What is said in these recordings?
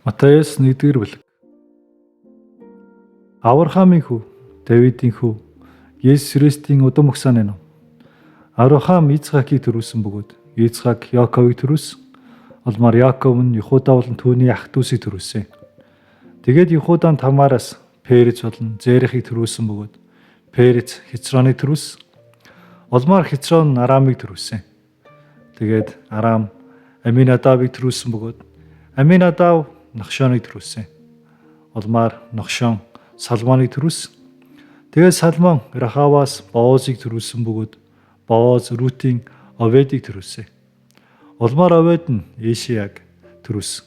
Матаёс 1-р бүлэг. Авраамийн хүү, Давидын хүү, Есүс Христийн удам өгсааны ном. Авраам Ицхакийг төрүүлсэн бөгөөд Ицхак Яаковыг төрүүлсэн. Олмаар Яаков нь Юхуда болон түүний ах дүүсийг төрүүлсэн. Тэгээд Юхуда нь Тамараас Перез болон Зерахыг төрүүлсэн бөгөөд Перез Хецроныг төрүүлсэн. Олмаар Хецрон Арамыг төрүүлсэн. Тэгээд Арам Аминадабыг төрүүлсэн бөгөөд Аминадав Нахшоныг төрүүлсэн. Олмаар Нахшон Салмоныг төрүүлсэн. Тэгээд Салмон Рахаваас Боозыг төрүүлсэн бөгөөд Бооз Рутийн Оведыг төрүүлсэн. Олмаар Овед нь Ишияг төрүүлсэн.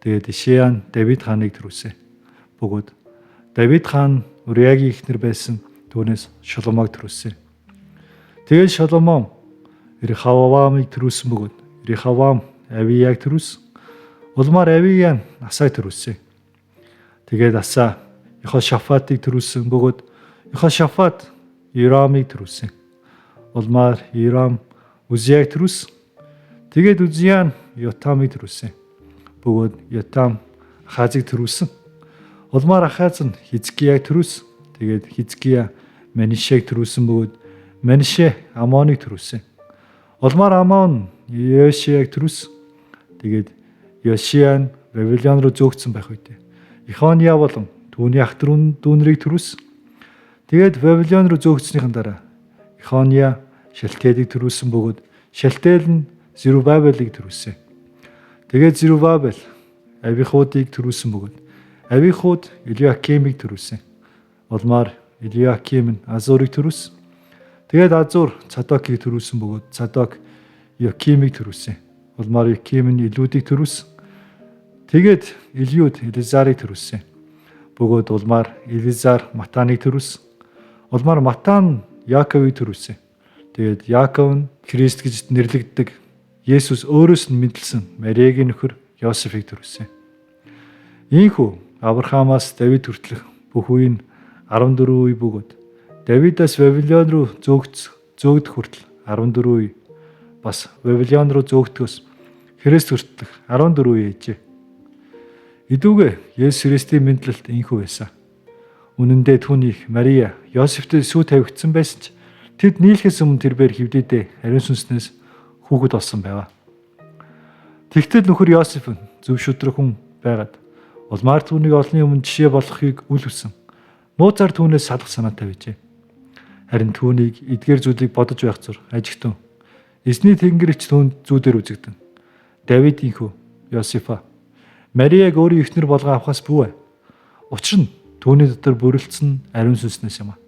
Тэгээд Ишия нь Давид хааныг төрүүлсэн. Бөгөөд Давид хаан Уриагийн эхнэр байсан түүнээс Шоломог төрүүлсэн. Тэгээд Шоломон Рехавамыг төрүүлсэн бөгөөд Рехавам Авияг төрүүлсэн. Улмаар Авия нь Асаг төрүүлсэн. Тэгээд Аса Йехошафатыг төрүүлсэн бөгөөд Йехошафат Ирамыг төрүүлсэн. Улмаар Ирам Узияг төрүүлсэн. Тэгээд Узия нь Йотамыг төрүүлсэн. Бөгөөд Йотам Ахазыг төрүүлсэн. Улмаар Ахаз нь Хизкияг төрүүлсэн. Тэгээд Хизкия Манишег төрүүлсэн бөгөөд Манише Амоныг төрүүлсэн. Улмаар Амон Йошияг төрүүлсэн. Тэгээд Йошия нь Вавилон руу зөөгдсөн байх үедээ Ихония болон түүний ах дүүнрийг төрүүлсэн. Тэгээд Вавилон руу зөөгдснийхэн дараа Ихония Шалтелийг төрүүлсэн бөгөөд Шалтел нь Зерубабелийг төрүүлсэн. Тэгээд Зерубабел Авихудыг төрүүлсэн бөгөөд Авихуд Илиакимыг төрүүлсэн. Олмаар Илиаким нь Азурыг төрүүлсэн. Тэгээд Азур Цадокийг төрүүлсэн бөгөөд Цадок Йокимыг төрүүлсэн. Олмаар Йоким нь Илүүдийг төрүүлсэн. Тэгээд Илиуд Элизарыг төрүүлсэн. Бөгөөд улмаар Элизар Матаныг төрүүлсэн. Улмаар Матан Яаковыг төрүүлсэн. Тэгээд Яаков нь Христ гэж нэрлэгддэг Есүс өөрөөс нь мэдлсэн Мариагийн нөхөр Йосефийг төрүүлсэн. Ийхүү Авраамаас Давид хүртэлх бүх үе нь 14 үе бөгөөд Давидаас Вавилон руу зөөгдөх хүртэл 14 үе бас Вавилон руу зөөгдөхөөс Христ хүртэлх 14 үе ээжээ. Идүүгээ Есүс Христийн мэдлэлт ийхүү байсан. Үнэндээ түүнийг Мария Йосефтэй сүү тавигдсан байсан ч тэд нийлхээс өмнө тэрээр хевдэдээ ариун сүнснээс хүүхэд болсон байв. Тэгтэл нөхөр Йосеф нь зөв шудраг хүн байгаад улмаар түүнийг олонний өмнө жишээ болгохыг үл хүсэн. Нууцаар түүнээс салах санаатай байжээ. Харин түүнийг эдгээр зүйлийг бодож байх зур ажигтун. Эзний Тэнгэрч түүнд зүүдээр үзэгдэн. Давидын хүү Йосефа Мариаг өөрийн эхнэр болгон авахаас бүү. Учир нь түүний дотор бүрэлдсэн ариун сүнснээс юм.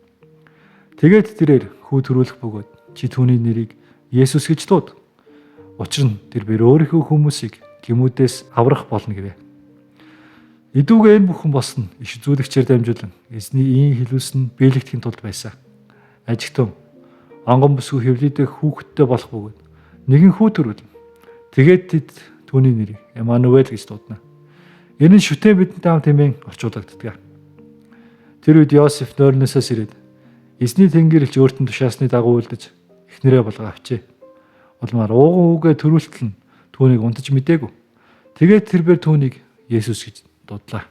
Тэгээд тэрээр хүү төрүүлэх бөгөөд чи түүний нэрийг Есүс гэж дууд. Учир нь тэр бэр өөрийнхөө хүмүүсийг гэмүүдээс аврах болно гэвэ. Идүүгээ энэ бүхэн болсон иш үзүүлэгчээр дамжуулан эзний ийн хэлүүлсэн биелэгдэхийн тулд байсан. Ажигтун онгон бүсгүй хөвлөдөх хүүхэдтэй болох бөгөөд нэгэн хүү төрүүлнэ. Тэгээд тэд түүний нэрийг Эммануэль гэж дуудана. Энэ нь шүтэн бидэнтэй хамт хэмээн орчуулагддаг. Тэр үед Йосеф нойрноосоос ирээд эзний Тэнгэрлэгч өөртөө тушаасны дагуу үлдэж эхнэрээ болго авчээ. Улмаар ууган үгээ төрүүлтэл нь түүнийг унтаж мэдээгүй. Тэгээд тэрээр түүнийг Есүс гэж дуудлаа.